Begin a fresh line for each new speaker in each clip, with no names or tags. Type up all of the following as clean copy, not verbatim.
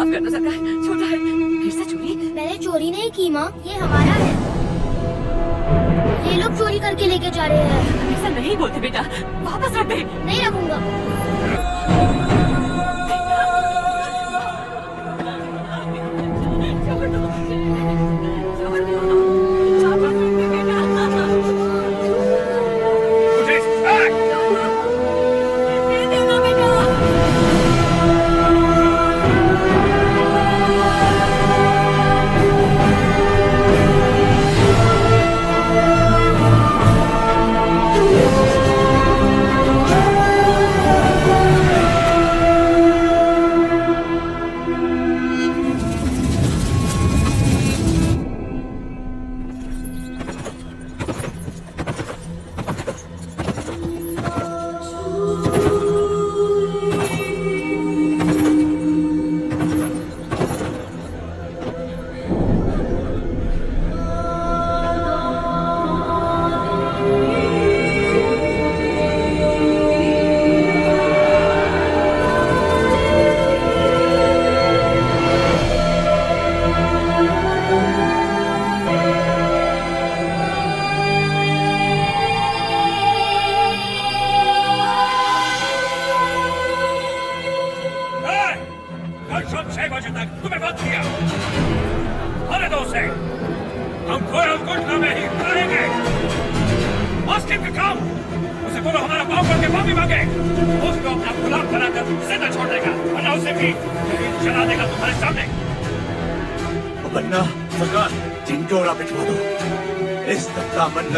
माफ करना सरकार, छोटा है। फिर से चोरी?
मैंने चोरी नहीं की माँ, ये हमारा है। ये लोग चोरी करके लेके जा रहे हैं।
ऐसा नहीं बोलते बेटा, वापस रख दे।
नहीं रखूंगा।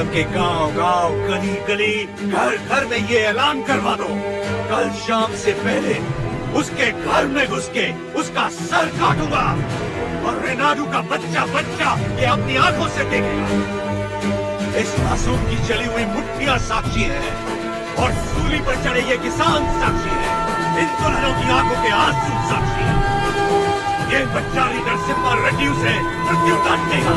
के गांव-गांव, गली-गली, घर-घर में ये ऐलान करवा दो, कल शाम से पहले उसके घर में घुस के उसका सर काटूंगा और रेनाडू का बच्चा ये अपनी आंखों से देखेगा। इस मासूम की जली हुई मुट्ठियां साक्षी है और सूली पर चढ़े ये किसान साक्षी है। इन दुल्हनों की आंखों के आंसू साक्षी है। ये बच्चा लीडर सिम्बा रेड्डी उसे मृत्यु दंड देगा।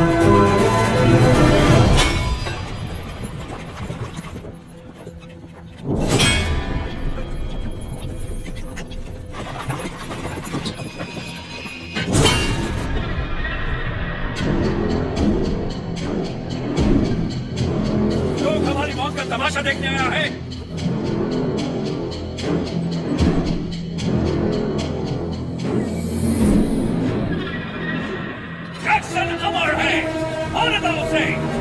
तमाशा देखने आया है। जैक्सन अमर है, आने दो उसे।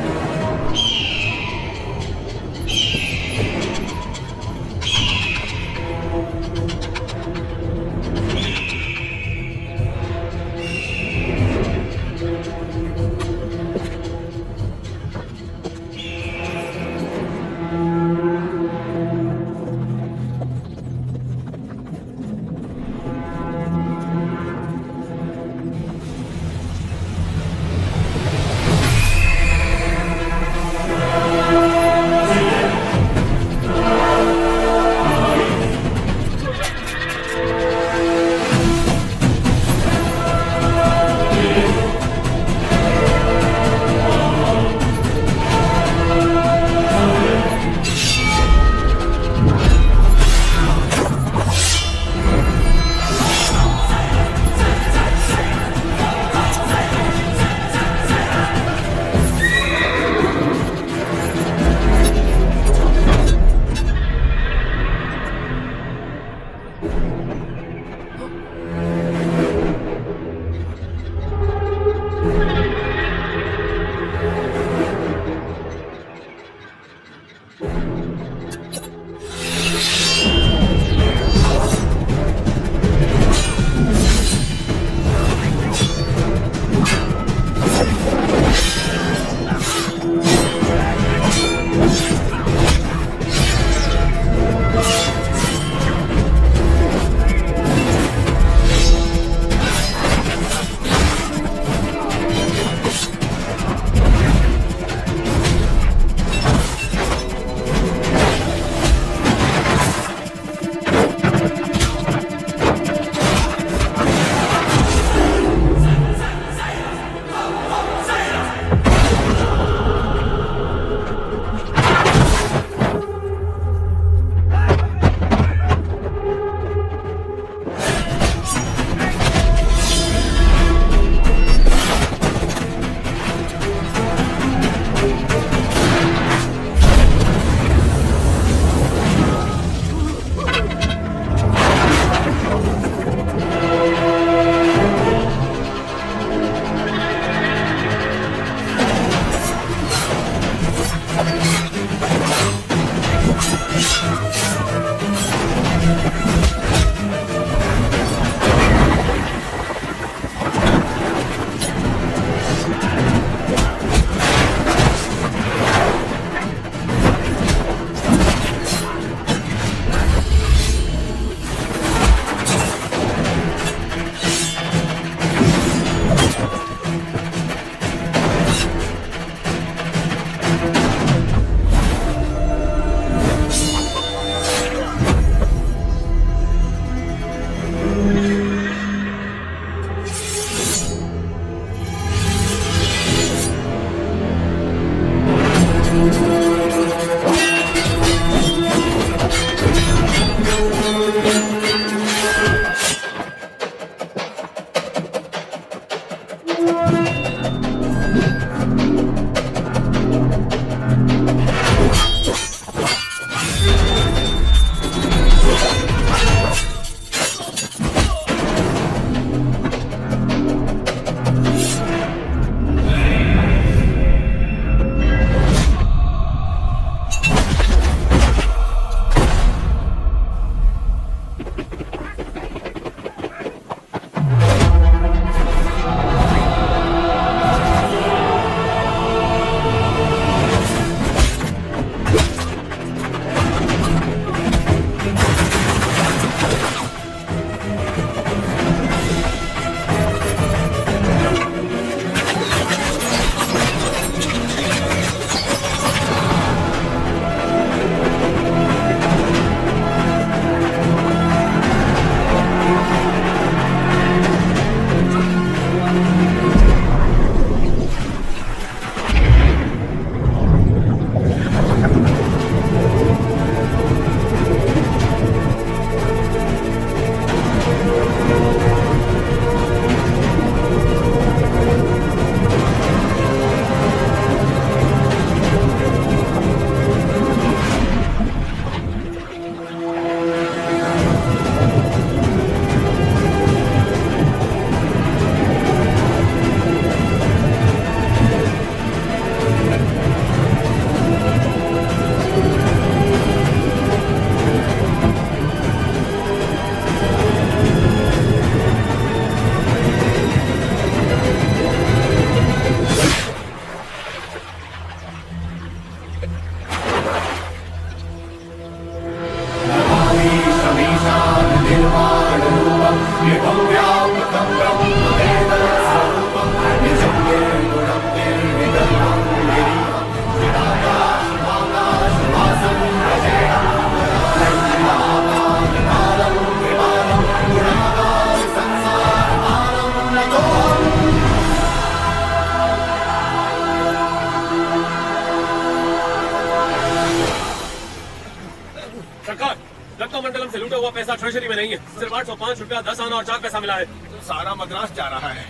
सरकार, रत्नमंडलम से लूटा हुआ पैसा ट्रेजरी में नहीं है। सिर्फ 805 रुपया 10 आना और 4 पैसा मिला है।
तो सारा मद्रास जा रहा है।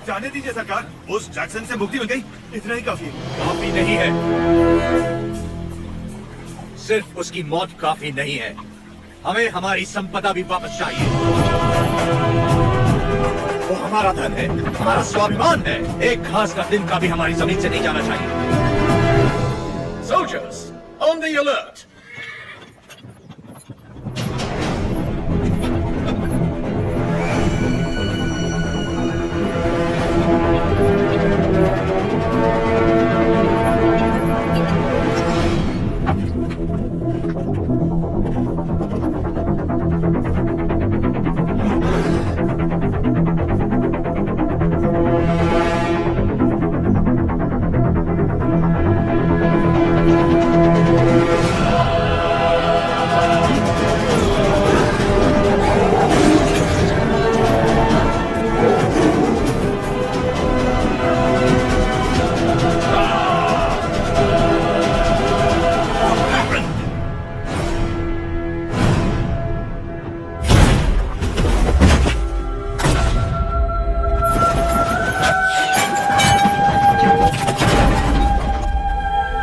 जाने दीजिए सरकार, उस जैक्सन से मुक्ति मिल गई, इतना ही काफी है। काफी नहीं है, सिर्फ उसकी मौत काफी नहीं है, हमें हमारी संपदा भी वापस चाहिए। वो हमारा धन है, हमारा स्वाभिमान है। एक घास का दिन का भी हमारी जमीन से नहीं जाना चाहिए।
Soldiers, on the alert!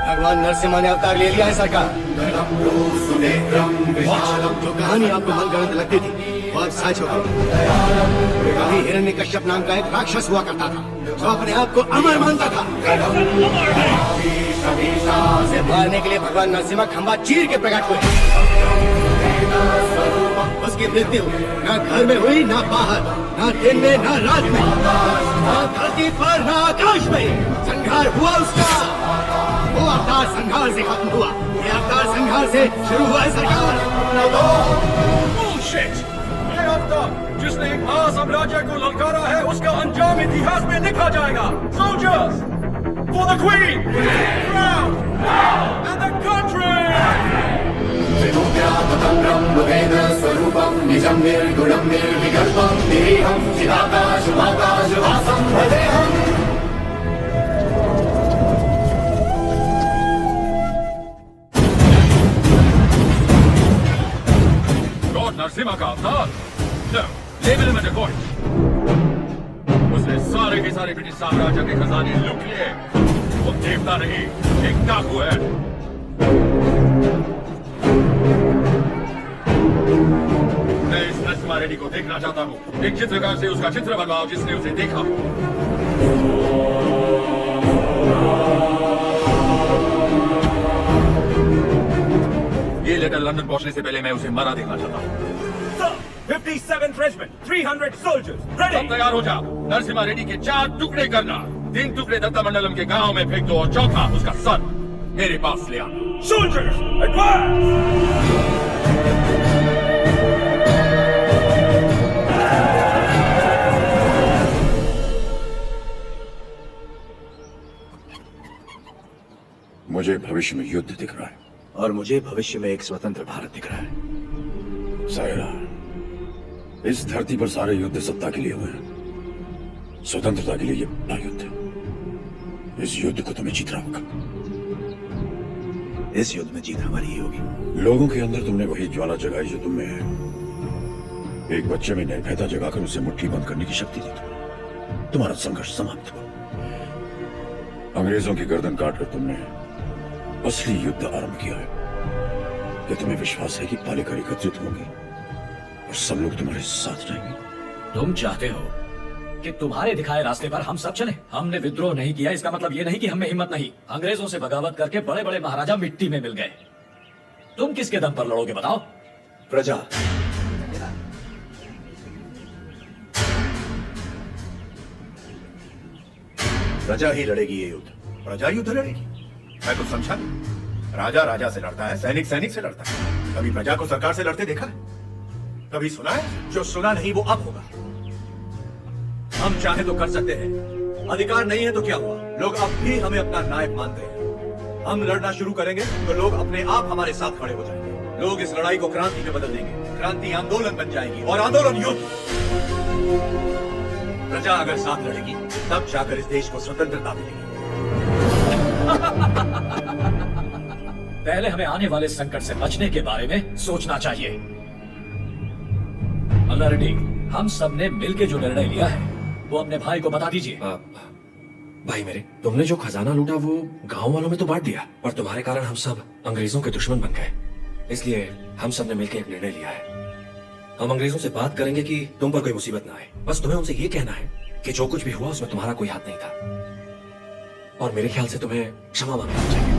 भगवान नरसिम्हा ने अवतार ले लिया है सरकार। जो कहानी आपको मनगढ़ंत लगती थी वो अब सच हो गई। कभी हिरण्यकश्यप नाम का एक राक्षस हुआ करता था जो अपने आप को अमर मानता था। उसे मारने के लिए भगवान नरसिम्हा खंबा चीर के प्रकट हुए। उसकी मृत्यु न घर में हुई, न बाहर, न दिन में, न रात में, न धरती पर, न आकाश में। संहार हुआ उसका। वो अवतार संहार से खत्म हुआ, ये अवतार संहार से शुरू हुआ है सरकार।
Bullshit! ये अवतार जिसने एक महासाम्राज्य को ललकारा है, उसका अंजाम इतिहास में लिखा जाएगा। Soldiers, for the Queen, crown, and the country! स्वरूपम निजम निर्गुणम निर्विकल्पम देहम चिदाकाशमाकाशवासम भजेहम। नरसिम्हा का अवतार? No, label him as a god. उसने सारे के सारे ब्रिटिश साम्राज्य के खजाने लूट लिए। वो देवता नहीं, एक डाकू है। मैं इस नरसिम्हा रेड्डी को देखना चाहता हूँ। एक चित्रकार से उसका चित्र बनवाओ जिसने उसे देखा। ये लेटर लंदन पहुंचने से पहले मैं उसे मरा देखना चाहता हूँ।
57th Regiment, 300 soldiers, ready!
सब तैयार हो जाओ। नरसिम्हा रेड्डी के 4 टुकड़े करना। 3 टुकड़े दत्तामंडलम के गांव में फेंक दो और चौथा उसका सर मेरे पास ले आना।
Soldiers, advance!
मुझे भविष्य में युद्ध दिख रहा है
और मुझे भविष्य में एक स्वतंत्र भारत दिख रहा है।
सायरा, इस धरती पर सारे युद्ध सत्ता के लिए हुए हैं। स्वतंत्रता के लिए ये बड़ा युद्ध है। इस युद्ध को तुम्हें जीतना होगा।
इस युद्ध में जीत हमारी ही होगी।
लोगों के अंदर तुमने वही ज्वाला जगाई जो तुम में है। एक बच्चे में निर्भयता जगाकर उसे मुट्ठी बंद करने की शक्ति दी तुम्हारा संघर्ष समाप्त हुआ। अंग्रेजों की गर्दन काटकर तुमने असली युद्ध आरंभ किया है। क्या तुम्हें विश्वास है कि पालिका एकत्रित होगी और सब लोग तुम्हारे साथ जाएंगे?
तुम चाहते हो कि तुम्हारे दिखाए रास्ते पर हम सब चले? हमने विद्रोह नहीं किया, इसका मतलब ये नहीं कि हमें हिम्मत नहीं। अंग्रेजों से बगावत करके बड़े बड़े महाराजा मिट्टी में मिल गए। तुम किसके दम पर लड़ोगे बताओ?
प्रजा। प्रजा ही लड़ेगी ये युद्ध।
प्रजा युद्ध लड़ेगी? मैं तो समझा राजा राजा से लड़ता है, सैनिक सैनिक से लड़ता है। कभी प्रजा को सरकार से लड़ते देखा है? कभी सुना है? जो सुना नहीं वो अब होगा। हम चाहे तो कर सकते हैं, अधिकार नहीं है तो क्या हुआ? लोग अब भी हमें अपना नायक मानते हैं। हम लड़ना शुरू करेंगे तो लोग अपने आप हमारे साथ खड़े हो जाएंगे। लोग इस लड़ाई को क्रांति में बदल देंगे। क्रांति आंदोलन बन जाएगी और आंदोलन युद्ध। प्रजा अगर साथ लड़ेगी तब जाकर इस देश को स्वतंत्रता मिलेगी।
पहले हमें आने वाले संकट से बचने के बारे में सोचना चाहिए। मल्ला रेड्डी, हम सब ने मिलकर जो निर्णय लिया है वो अपने भाई को बता दीजिए।
भाई मेरे, तुमने जो खजाना लूटा वो गांव वालों में तो बांट दिया, और तुम्हारे कारण हम सब अंग्रेजों के दुश्मन बन गए। इसलिए हम सब ने मिलकर एक निर्णय लिया है। हम अंग्रेजों से बात करेंगे कि तुम पर कोई मुसीबत ना आए। बस तुम्हें उनसे ये कहना है कि जो कुछ भी हुआ उसमें तुम्हारा कोई हाथ नहीं था, और मेरे ख्याल से तुम्हें क्षमा मांगना चाहिए।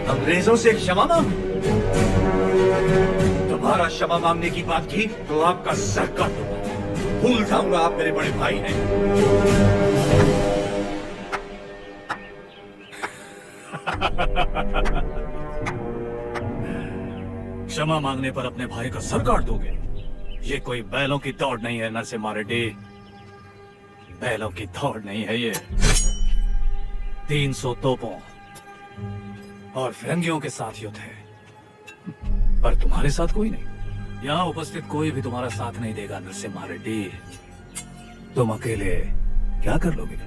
अंग्रेजों से क्षमा मांग? तुम्हारा क्षमा मांगने की बात की तो आपका सर काट दूंगा। भूल जाऊंगा आप मेरे बड़े भाई हैं।
क्षमा मांगने पर अपने भाई का सर काट दोगे? ये कोई बैलों की दौड़ नहीं है नरसिम्हा रेड्डी, बैलों की दौड़ नहीं है ये। 300 तोपों और फिरंगियों के साथ युद्ध है, पर तुम्हारे साथ कोई नहीं। यहाँ उपस्थित कोई भी तुम्हारा साथ नहीं देगा नरसिम्हा रेड्डी। तुम अकेले क्या कर लोगे?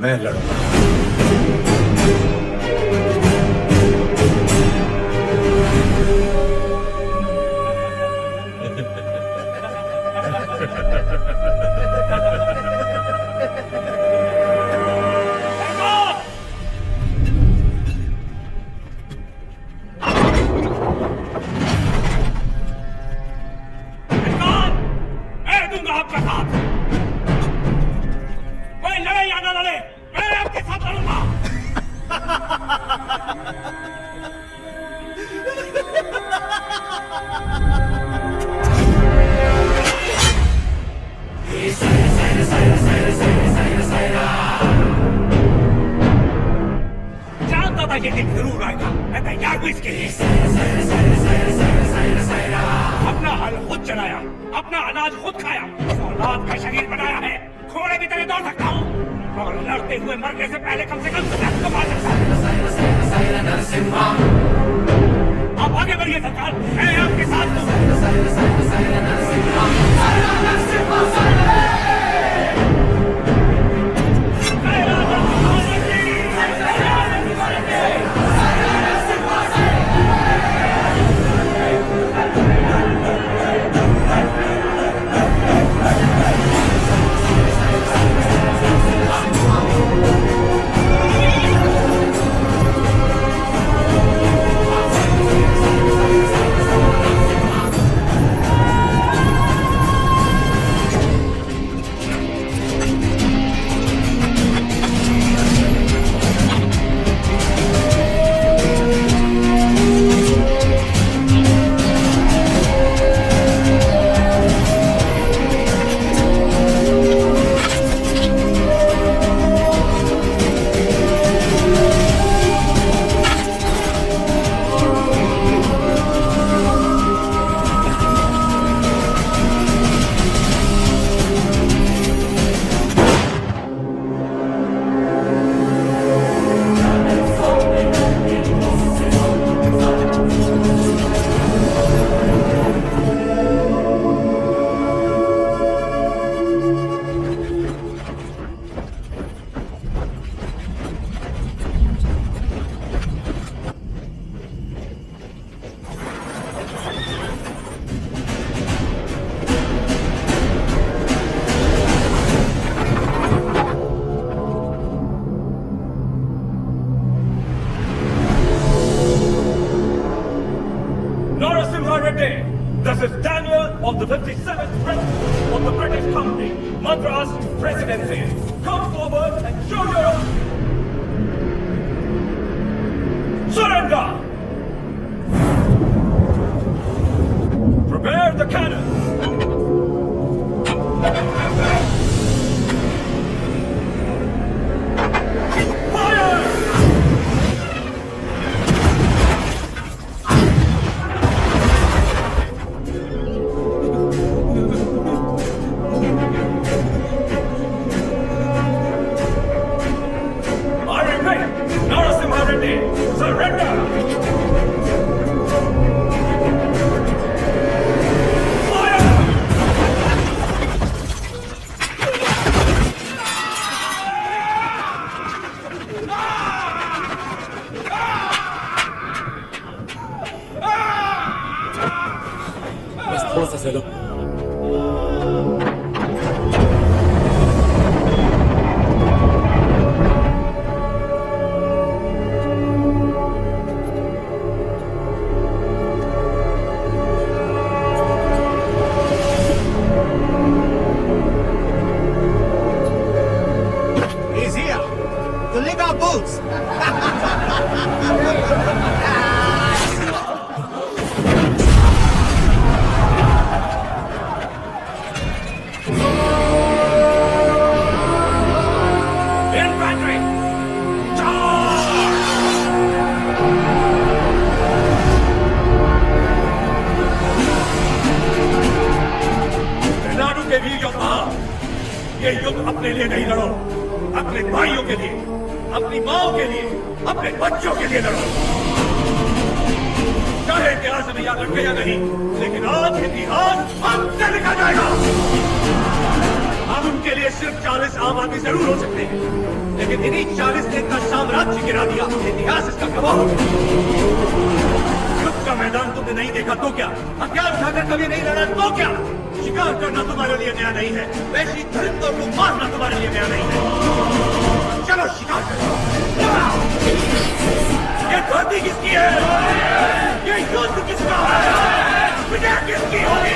मैं लड़ूंगा।
ये दिन जरूर आएगा, मैं तैयार हूँ इसके लिए। अपना हल खुद चलाया, अपना अनाज खुद खाया, औलाद का शरीर बनाया है, घोड़े की तरह दौड़ सकता हूँ और लड़ते हुए मरने से पहले कम से कम रक्त को मार सकता हूँ। आप आगे बढ़िए सरकार, मैं आपके साथ This is Daniel of the 57th Regiment of the British Company, Madras Presidency. Come forward and show your surrender. Prepare the cannons. Fire!
थोड़ा सा सह लो।
He's here to lick our boots.
Infantry! Nadu के वीर योद्धा, ये युद्ध अपने लिए नहीं लड़ो, अपने भाइयों के लिए, अपनी माओ के लिए, अपने बच्चों के लिए लड़ो। चाहे इतिहास में याद रखे या नहीं, लेकिन आज इतिहास हमसे लिखा जाएगा। हम उनके लिए सिर्फ 40 आम आदमी जरूर हो सकते हैं, लेकिन इन्हीं 40 ने इनका साम्राज्य गिरा दिया। इतिहास इसका गवाह हो। युद्ध का मैदान तुमने नहीं देखा तो क्या? हथियार उठाकर कभी नहीं लड़ा तो क्या? शिकार करना तुम्हारे लिए नया नहीं है, वैसी दरिंदों को मारना तुम्हारे लिए नया नहीं है। चलो शिकार करो। ये धरती किसकी है? ये युद्ध किसका है? विजय किसकी होगी?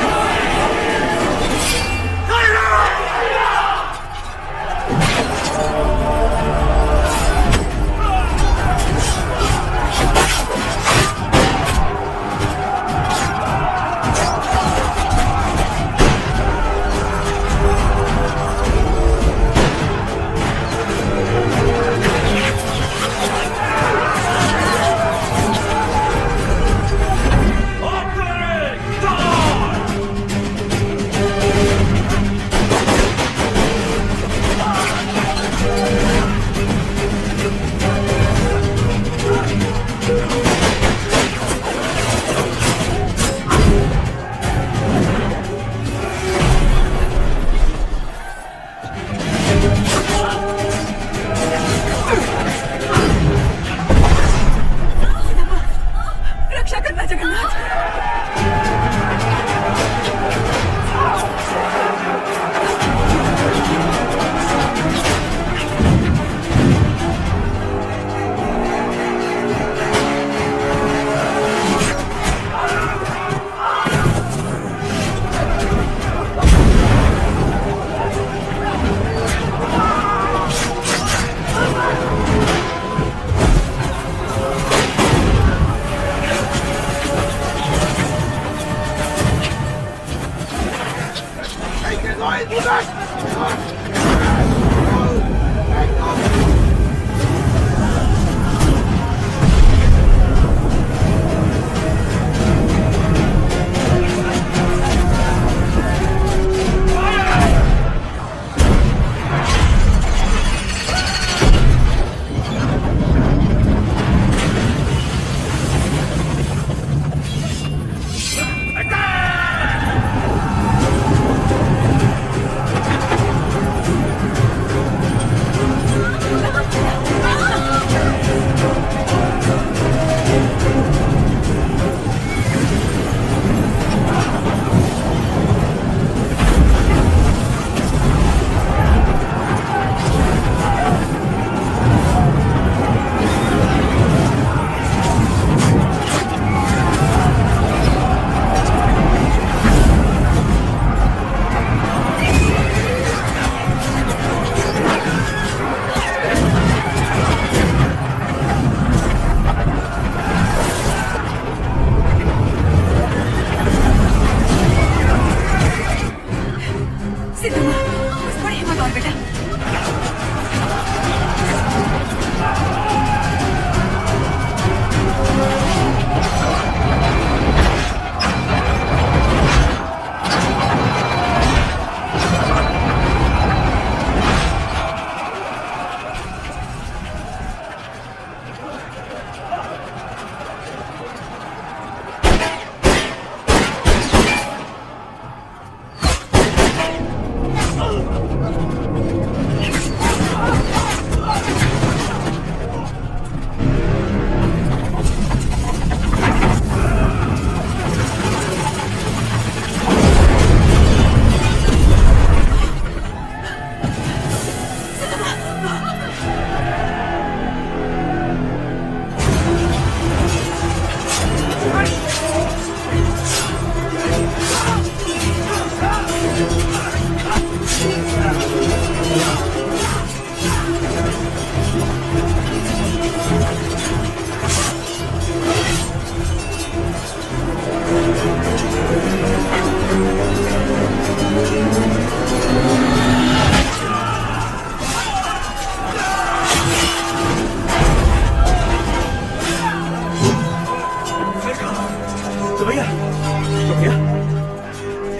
तो किया।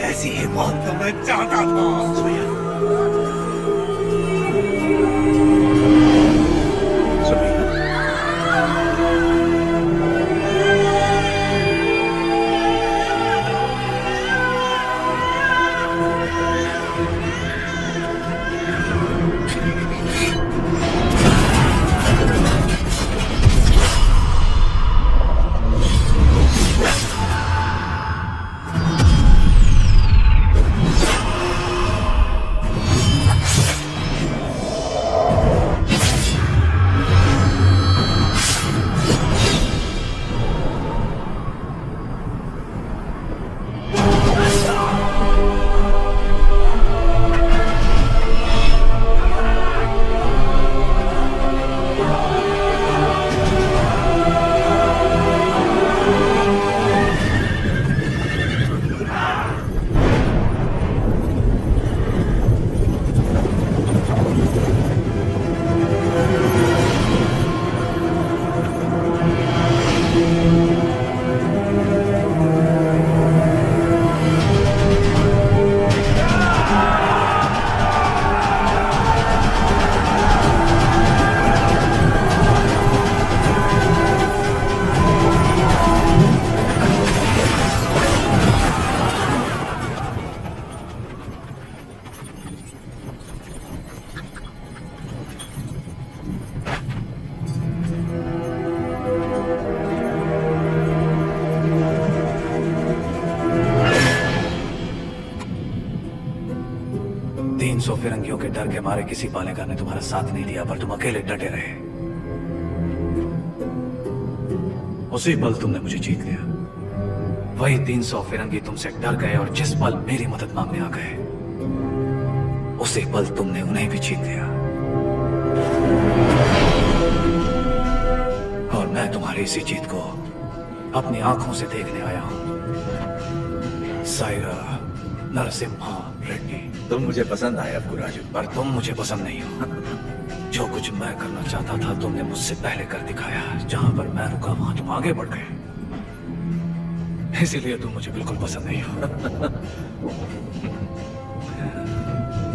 ऐसी ही मौत तो मैं चाहता था। सुमैया, सुमैया,
सौ फिरंगियों के डर के मारे किसी पालेगा ने तुम्हारा साथ नहीं दिया, पर तुम अकेले डटे रहे। उसी पल तुमने मुझे जीत लिया। वही 300 फिरंगी तुमसे डर गए और जिस पल मेरी मदद मांगने आ गए, उसी पल तुमने उन्हें भी जीत लिया। और मैं तुम्हारी इसी जीत को अपनी आंखों से देखने आया हूं। सायरा नरसिम्हा रेड्डी।
तुम मुझे पसंद आए अब्बुराजू,
पर तुम मुझे पसंद नहीं हो। जो कुछ मैं करना चाहता था तुमने मुझसे पहले कर दिखाया। जहां पर मैं रुका वहां तुम आगे बढ़ गए, इसीलिए तुम मुझे बिल्कुल पसंद नहीं हो।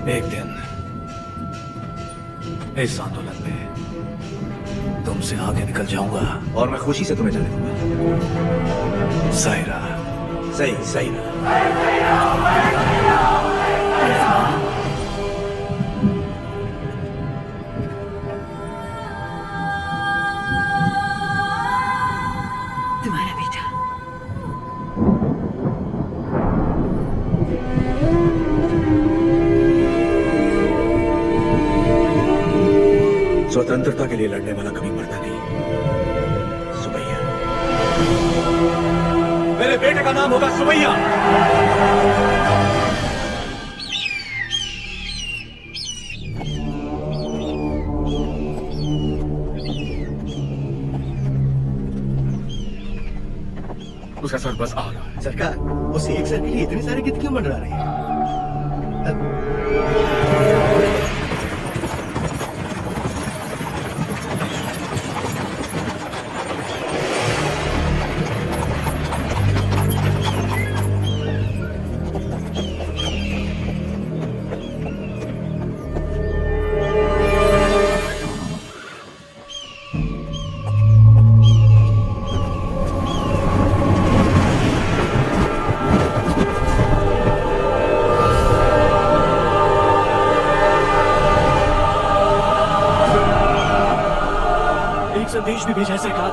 एक दिन इस आंदोलन में तुमसे आगे निकल जाऊंगा
और मैं खुशी से तुम्हें जाने दूंगा।
सायरा।
सही सही ना।
तुम्हारा बेटा।
स्वतंत्रता के लिए लड़ने वाला कभी मरता नहीं। सुमैया, मेरे बेटे का नाम होगा सुमैया।
उसका सर बस आ रहा है।
सरकार, उस एक सर के लिए इतने सारे गीत क्यों मंडरा रहे हैं?
संदेश भी भेजा है सरकार।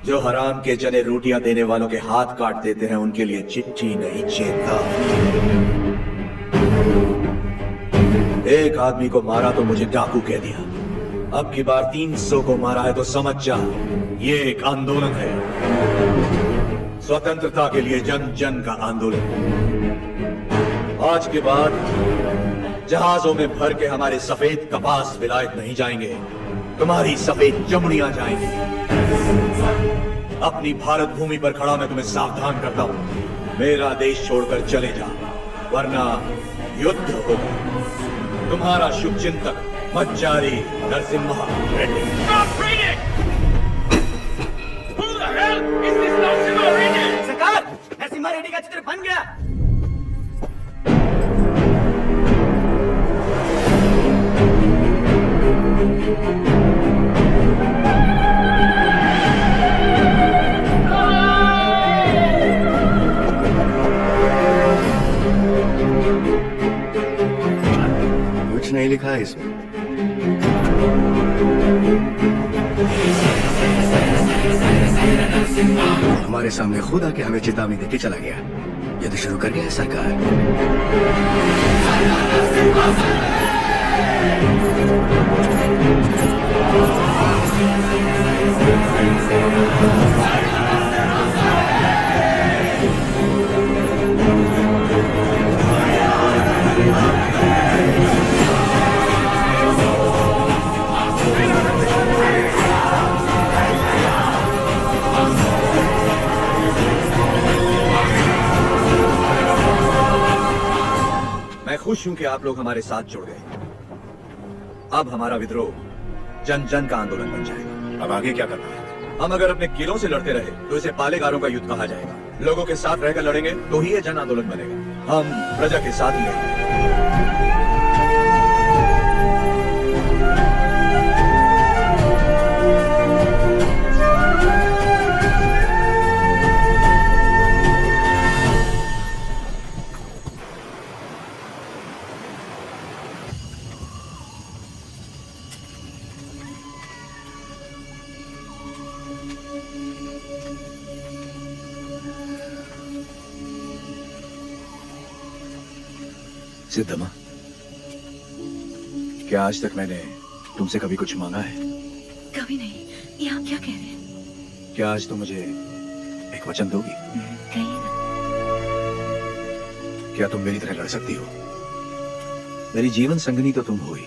जो हराम के जने रोटियां देने वालों के हाथ काट देते हैं, उनके लिए चिट्ठी नहीं चेता। एक आदमी को मारा तो मुझे डाकू कह दिया। अब की बार 300 को मारा है तो समझ जा, ये एक आंदोलन है। स्वतंत्रता के लिए जन जन का आंदोलन। आज के बाद जहाजों में भर के हमारे सफेद कपास विलायत नहीं जाएंगे, तुम्हारी सफेद चमड़ियां जाएंगी। अपनी भारत भूमि पर खड़ा मैं तुम्हें सावधान करता हूँ, मेरा देश छोड़कर चले जा, वरना युद्ध होगा। तुम्हारा शुभ चिंतक मज्जारी Narasimha Reddy.
Stop reading! Who the hell is this Narasimha Reddy?
सरकार, नरसिम्हा रेड्डी का चित्र बन गया। कुछ नहीं लिखा है इसमें। हमारे सामने खुद आके हमें चेतावनी देके चला गया। युद्ध शुरू कर गया है सरकार।
मैं खुश हूं कि आप लोग हमारे साथ जुड़ गए। अब हमारा विद्रोह जन जन का आंदोलन बन जाएगा।
अब आगे क्या करना है?
हम अगर अपने किलों से लड़ते रहे तो इसे पालेगारों का युद्ध कहा जाएगा। लोगों के साथ रहकर लड़ेंगे तो ही ये जन आंदोलन बनेगा। हम प्रजा के साथ ही रहेंगे। सिद्धम्मा, क्या आज तक मैंने तुमसे कभी कुछ मांगा है?
कभी नहीं। ये आप क्या कह रहे हैं?
क्या आज तुम मुझे एक वचन दोगी?
कहिए ना।
क्या तुम मेरी तरह लड़ सकती हो? मेरी जीवन संगिनी तो तुम हो ही,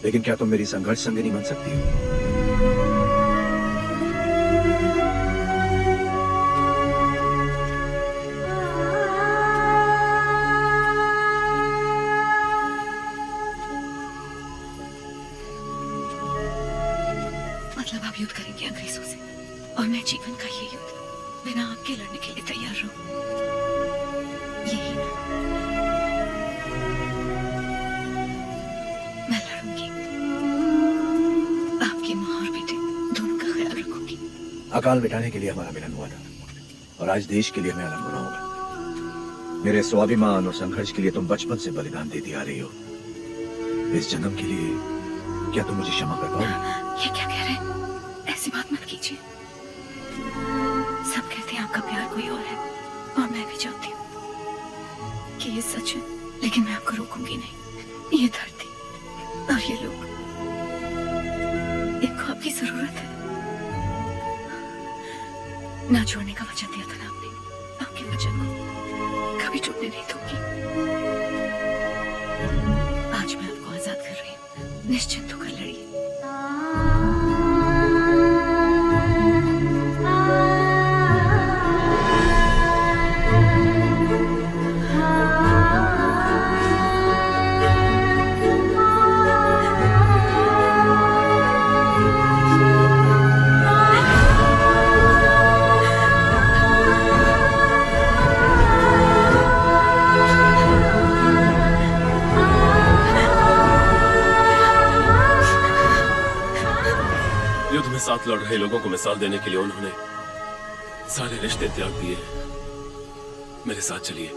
लेकिन क्या तुम मेरी संघर्ष संगिनी बन सकती हो?
मतलब आप युद्ध करेंगे अंग्रेजों से, और मैं जीवन का ये युद्ध बिना आपके लड़ने के लिए तैयार रहूं, यही ना? मैं लड़ूंगी, आपकी माँ और बेटे दोनों का ख्याल रखूंगी।
अकाल मिटाने के लिए हमारा मिलन हुआ था, और आज देश के लिए हमें अलग होना होगा। मेरे स्वाभिमान और संघर्ष के लिए तुम बचपन से बलिदान देती आ रही हो। इस जन्म के लिए क्या तुम मुझे क्षमा कर पाओगे?
ये क्या कह रहे हैं? ऐसी बात मत कीजिए। सब कहते हैं आपका प्यार कोई और है, और मैं भी चाहती हूँ कि ये सच है, लेकिन मैं आपको रोकूंगी नहीं। ये धरती और ये लोग, इनको आपकी जरूरत है। ना छोड़ने का वचन दिया था ना आपने, आपके वचन को कभी टूटने नहीं दूंगी। आज मैं आपको आजाद कर रही हूँ, निश्चिंत होकर लड़िए।
युद्ध में साथ लड़ रहे लोगों को मिसाल देने के लिए उन्होंने सारे रिश्ते त्याग दिए। मेरे साथ चलिए,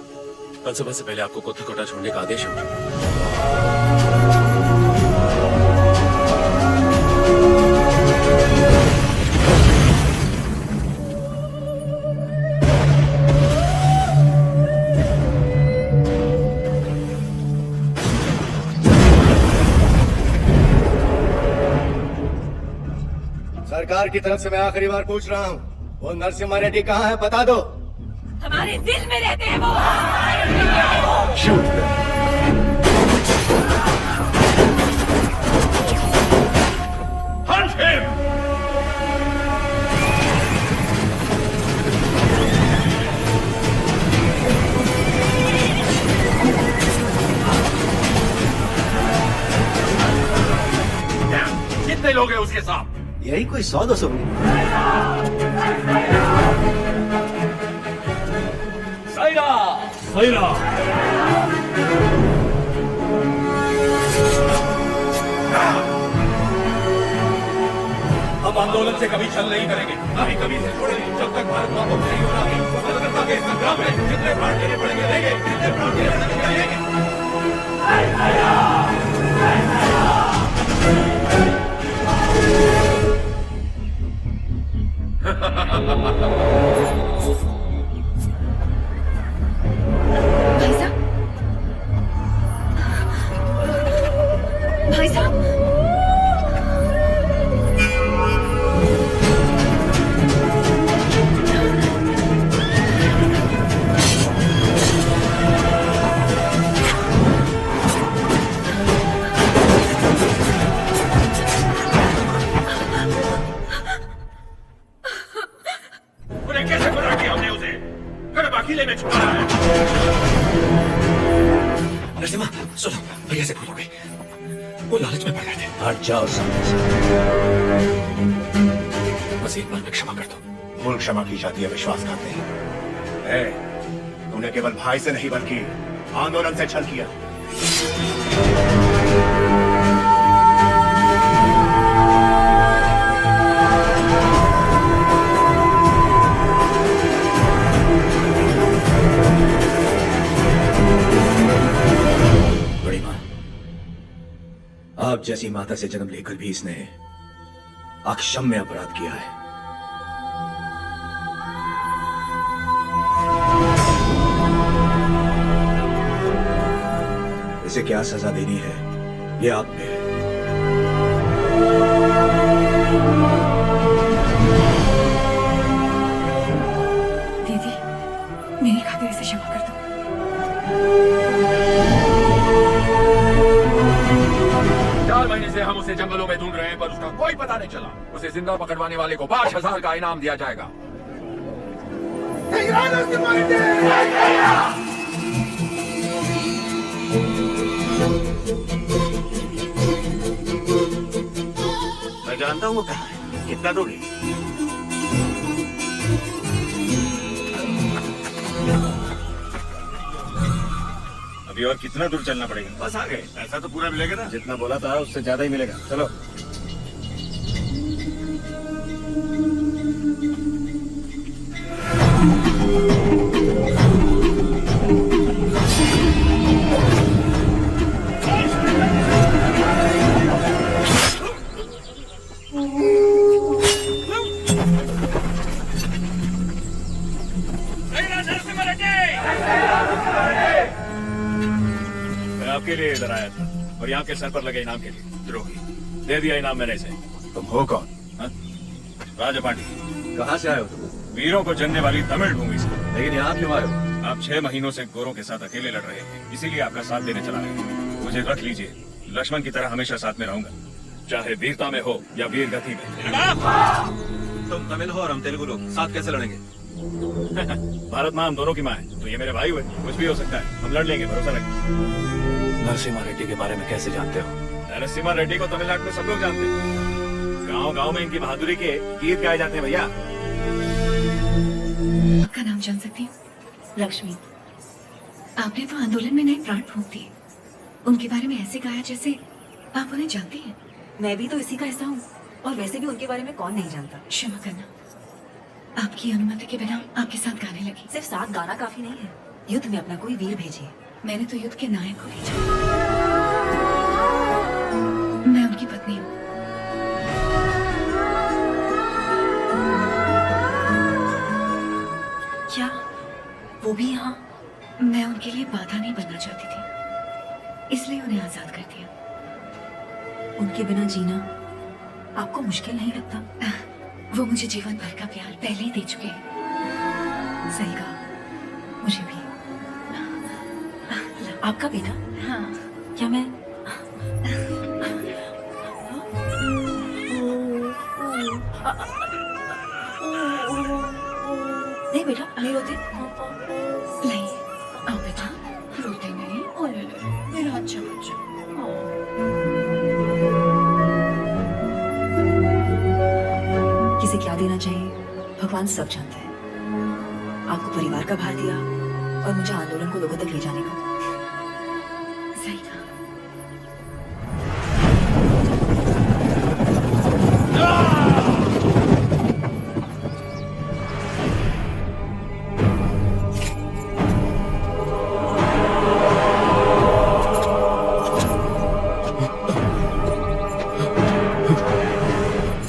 कल सुबह से पहले आपको कोठा कोटा छोड़ने का आदेश होगा।
सरकार की तरफ से मैं आखिरी बार पूछ रहा हूँ, वो नरसिम्हा रेड्डी कहाँ है? बता दो।
हमारे दिल में रहते हैं वो।
Hunt him!
यही कोई 100-200
साइरा साइरा हम आंदोलन से कभी छल नहीं करेंगे, ना ही कभी से छोड़ेंगे जब तक भारत मां मुक्त नहीं होगा। स्वतंत्रता के संग्राम में जितने प्राण देने पड़ेंगे देंगे, जितने प्राण देने पड़ेंगे देंगे।
भाई साहब, भाई साहब,
उन्हें कैसे पकड़ा किया हमने उसे? गड़बा किले में छुपा है।
नरसिम्हा सुनो, भैया से भूल हो गई, वो लालच में पड़ गए थे।
हट जाओ सामने से।
बस एक बार में क्षमा कर दो।
भूल क्षमा की जाती है, विश्वासघात नहीं। तूने केवल भाई से नहीं बल्कि आंदोलन से छल किया।
बड़ी माँ, आप जैसी माता से जन्म लेकर भी इसने अक्षम्य अपराध किया है। इसे क्या सजा देनी है ये आप पे है।
दीदी, मेरी खातिर इसे क्षमा कर दो।
4 महीने से हम उसे जंगलों में ढूंढ रहे हैं, पर उसका कोई पता नहीं चला। उसे जिंदा पकड़वाने वाले को 5,000 का इनाम दिया जाएगा।
मैं जानता हूँ वो कहाँ है, कितना दूर है।
अभी और कितना दूर चलना पड़ेगा?
बस आ गए। ऐसा तो पूरा मिलेगा ना?
जितना बोला था उससे ज्यादा ही मिलेगा। चलो। मैं आपके लिए इधर आया था और यहाँ के सर पर लगे इनाम के लिए। द्रोही दे दिया इनाम मैंने इसे।
तुम हो कौन?
राजा पांडे।
कहाँ से आए हो तुम?
वीरों को जनने वाली तमिल भूमि से।
लेकिन यहाँ क्यों आए हो?
आप 6 महीनों से गोरों के साथ अकेले लड़ रहे हैं, इसीलिए आपका साथ देने चला रहे। मुझे रख लीजिए, लक्ष्मण की तरह हमेशा साथ में रहूंगा, चाहे वीरता में हो या वीर गति में।
तुम तमिल हो और हम तेलुगु लोग, साथ कैसे लड़ेंगे?
भारत माँ हम दोनों की माँ है, तो ये मेरे भाई हुए, कुछ भी हो सकता है, हम लड़ लेंगे, भरोसा रखिए।
नरसिम्हा रेड्डी के बारे में कैसे जानते हो?
नरसिम्हा रेड्डी को तमिलनाडु में सब लोग जानते हैं। गांव गांव में इनकी बहादुरी के गीत गाए जाते हैं भैया।
आपका नाम जान सकती हूँ?
लक्ष्मी।
आपने तो आंदोलन में नए प्राण फूंक दिए। उनके बारे में ऐसे गाया जैसे आप उन्हें जानती हैं।
मैं भी तो इसी का हिस्सा हूँ, और वैसे भी उनके बारे में कौन नहीं जानता।
क्षमा करना, आपकी अनुमति के बिना आपके साथ गाने लगी।
सिर्फ साथ गाना काफी नहीं है, युद्ध में अपना कोई वीर भेजिए।
मैंने तो युद्ध के नायक को भेजा। मैं उनकी पत्नी हूँ।
क्या वो भी यहाँ?
मैं उनके लिए बाधा नहीं बनना चाहती थी, इसलिए उन्हें आजाद कर दिया।
उनके बिना जीना आपको मुश्किल नहीं लगता?
वो मुझे जीवन भर का प्यार पहले ही दे चुके हैं।
सही कहा, मुझे भी। आपका बेटा?
हाँ।
क्या मैं नहीं बेटा, नहीं रोते।
नहीं, आओ बेटा, रोते नहीं। ओ ले ले, मेरा अच्छा बच्चा।
किसे क्या देना चाहिए भगवान सब जानते हैं। आपको परिवार का भार दिया और मुझे आंदोलन को लोगों तक ले जाने का।
सही कहा।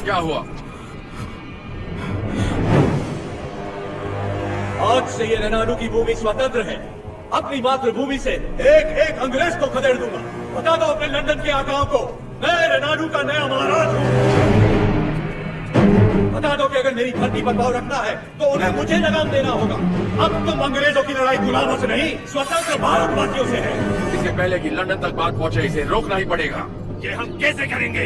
क्या हुआ?
आज से ये रेनाडू की भूमि स्वतंत्र है। अपनी मातृभूमि से एक एक अंग्रेज को खदेड़ दूंगा। बता दो अपने लंदन के आकाओं को, मैं रेनाडू का नया महाराज हूँ। बता दो कि अगर मेरी धरती पर पाँव रखना है तो उन्हें मुझे लगाम देना होगा। अब तुम अंग्रेजों की लड़ाई गुलामों से नहीं, स्वतंत्र भारतवासियों से है।
इससे पहले कि लंदन तक बात पहुंचे, इसे रोकना ही पड़ेगा। ये हम कैसे करेंगे?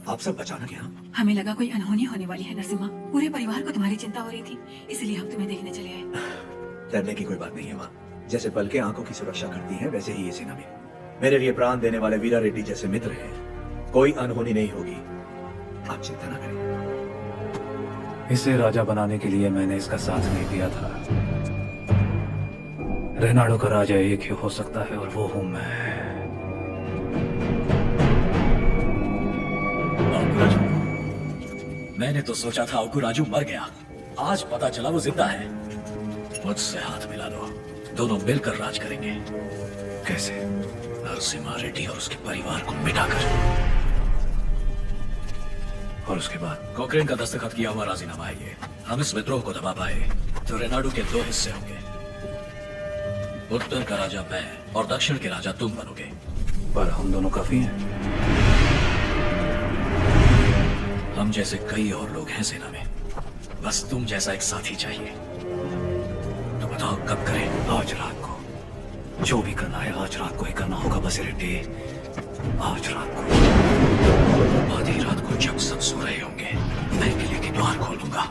आप सब अचानक यहाँ?
हमें लगा कोई अनहोनी होने वाली है नरसिम्हा। पूरे परिवार को तुम्हारी चिंता हो रही थी, इसलिए हम तुम्हें देखने चले आए।
डरने की कोई बात नहीं है माँ। जैसे पलकें आंखों की सुरक्षा करती हैं, वैसे ही ये सेना भी। मेरे लिए प्राण देने वाले वीरा रेड्डी जैसे मित्र हैं। कोई अनहोनी नहीं होगी, आप चिंता ना करें।
इसे राजा बनाने के लिए मैंने इसका साथ नहीं दिया था। रेनाडू का राजा एक ही हो सकता है और वो हूं मैं।
मैंने तो सोचा था अकुराजू मर गया, आज पता चला वो जिंदा है। मुझसे हाथ मिला लो, दोनों मिलकर राज करेंगे।
कैसे?
नरसिम्हा रेड्डी और उसके परिवार को मिटाकर।
और उसके बाद?
कोक्रेन का दस्तखत किया हुआ राजीनामा है ये। हम इस विद्रोह को दबा पाए तो रेनाडू के 2 हिस्से होंगे। उत्तर का राजा मैं और दक्षिण के राजा तुम बनोगे।
पर हम दोनों काफी हैं।
हम जैसे कई और लोग हैं सेना में, बस तुम जैसा एक साथी चाहिए। तो बताओ कब करें?
आज रात को। जो भी करना है आज रात को ही करना होगा बसिरेड्डी। आज रात को।
आधी रात को जब सब सो रहे होंगे, मैं किले के द्वार खोल दूंगा।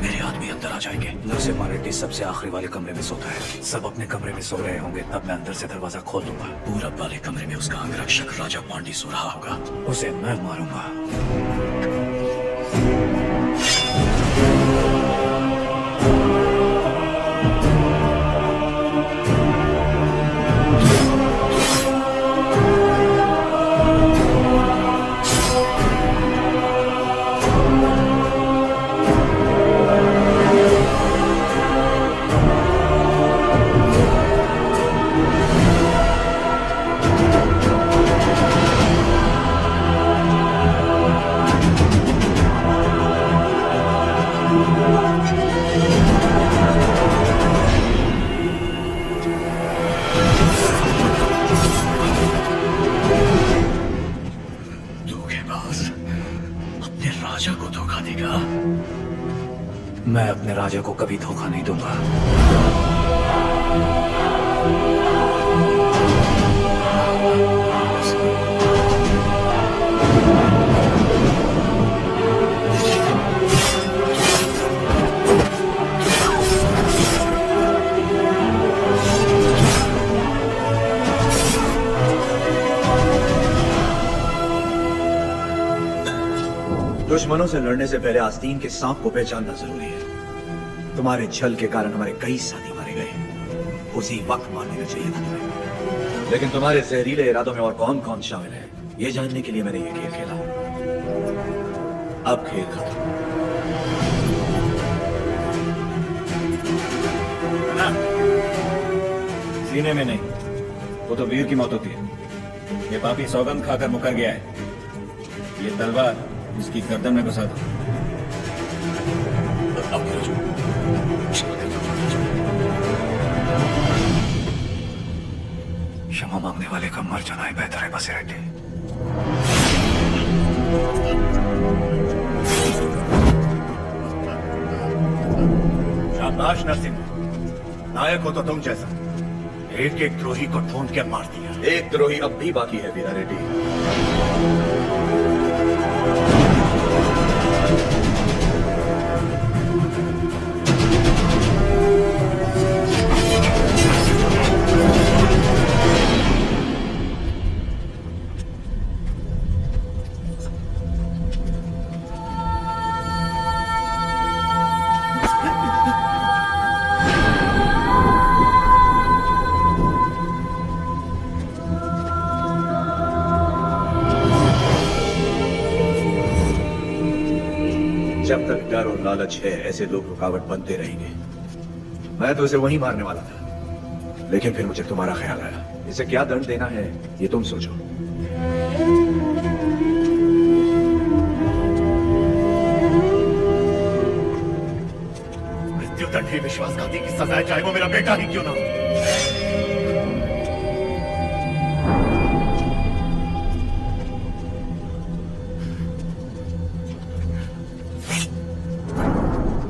मेरे आदमी अंदर आ जाएंगे।
नरसिम्हा रेड्डी सबसे आखिरी वाले कमरे में सोता है। सब अपने कमरे में सो रहे होंगे, तब मैं अंदर से दरवाजा खोल दूंगा।
पूरब वाले कमरे में उसका अंगरक्षक राजा पांडी सो रहा होगा।
उसे मैं मारूंगा। मैं अपने राजा को कभी धोखा नहीं दूंगा।
दुश्मनों से लड़ने से पहले आस्तीन के सांप को पहचानना जरूरी है। तुम्हारे छल के कारण हमारे कई साथी मारे गए, उसी वक्त मार देना चाहिए था तुम्हें। लेकिन तुम्हारे जहरीले इरादों में और कौन कौन शामिल है, ये जानने के लिए मैंने ये खेल खेला। अब खेल खत्म।
सीने में नहीं, वो तो वीर की मौत होती है। ये पापी सौगंध खाकर मुकर गया है। ये तलवार इसकी गर्दन में घुसा दो।
क्षमा मांगने वाले का मर जाना ही बेहतर है बसिरेड्डी।
शाबाश नरसिंह, नायक हो तो तुम जैसा। एक एक द्रोही को ढूंढ के मार दिया। एक द्रोही अब भी बाकी है वीरा रेड्डी। प्यार और लालच है, ऐसे लोग रुकावट बनते रहेंगे। मैं तो इसे वहीं मारने वाला था, लेकिन फिर मुझे तुम्हारा ख्याल आया। इसे क्या दंड देना है ये तुम सोचो।
मृत्युदंड ही विश्वासघाती की सजा है, चाहे वो मेरा बेटा ही क्यों ना हो।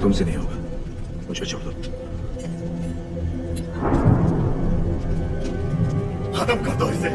तुमसे नहीं होगा, मुझे छोड़ दो।
खत्म कर दो इसे।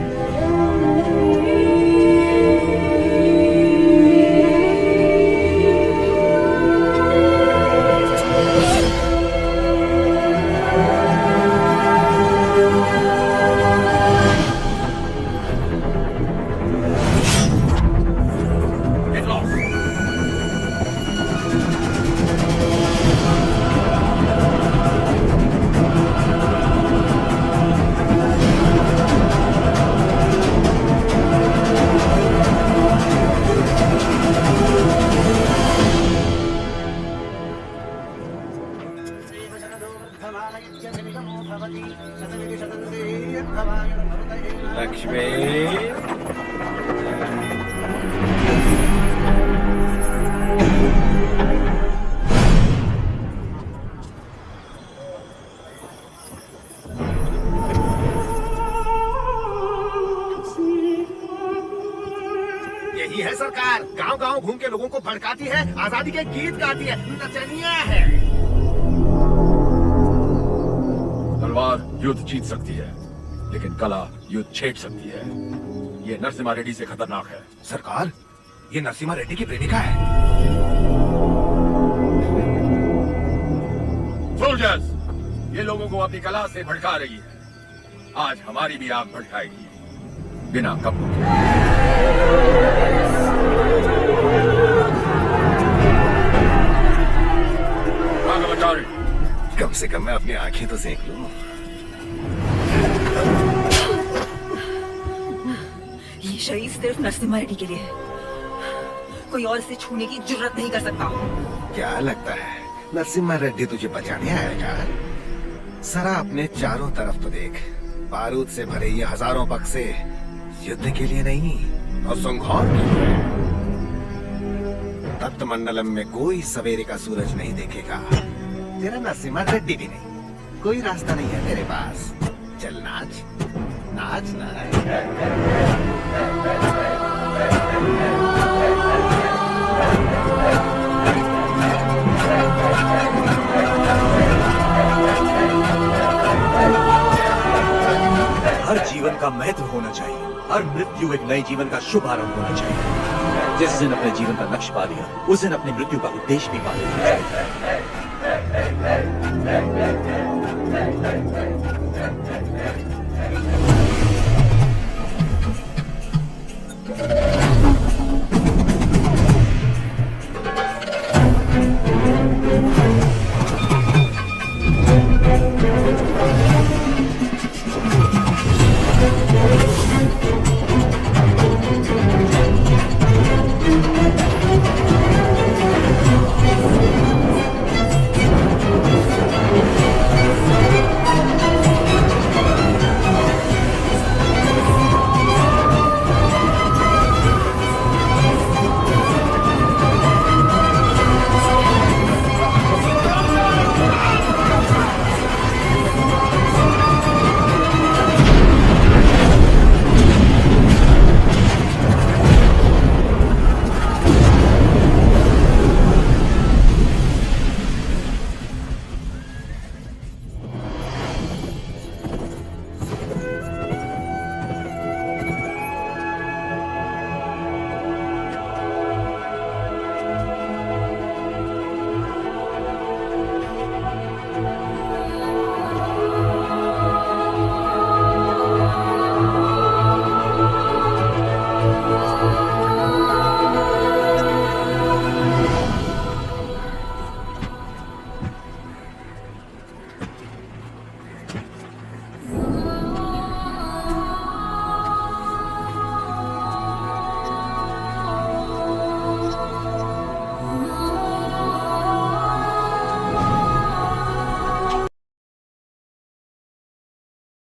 लक्ष्मी,
यही है सरकार, गांव-गांव घूम के लोगों को भड़काती है, आजादी के गीत गाती है, नचनिया है।
तलवार युद्ध जीत सकती है, लेकिन कला युद्ध छेड़ सकती है। ये नरसिम्हा रेड्डी से खतरनाक है।
सरकार, ये नरसिम्हा रेड्डी की प्रेमिका है।
सोल्जर्स, ये लोगों को अपनी कला से भड़का रही है। आज हमारी भी आग भड़काएगी, बिना कपड़ों के।
कम से कम मैं अपनी आंखें तो सेक लूं।
ये शरीर सिर्फ नरसिम्हा रेड्डी के लिए है, कोई और इसे छूने की जुर्रत नहीं कर सकता।
क्या लगता है नरसिम्हा रेड्डी तुझे बचाने आएगा? सरा अपने चारों तरफ तो देख, बारूद से भरे ये हजारों बक्से युद्ध के लिए नहीं और संघार के लिए। तप्त मंडलम में कोई सवेरे का सूरज नहीं देखेगा। तेरा नरसिम्हा रेड्डी भी नहीं, कोई रास्ता नहीं है तेरे पास। चल नाच, नाच नाच।
हर जीवन का महत्व होना चाहिए, हर मृत्यु एक नए जीवन का शुभ आरंभ होना चाहिए। जिस दिन अपने जीवन का लक्ष्य पा लिया, उस दिन अपने मृत्यु का उद्देश्य भी पा लिया।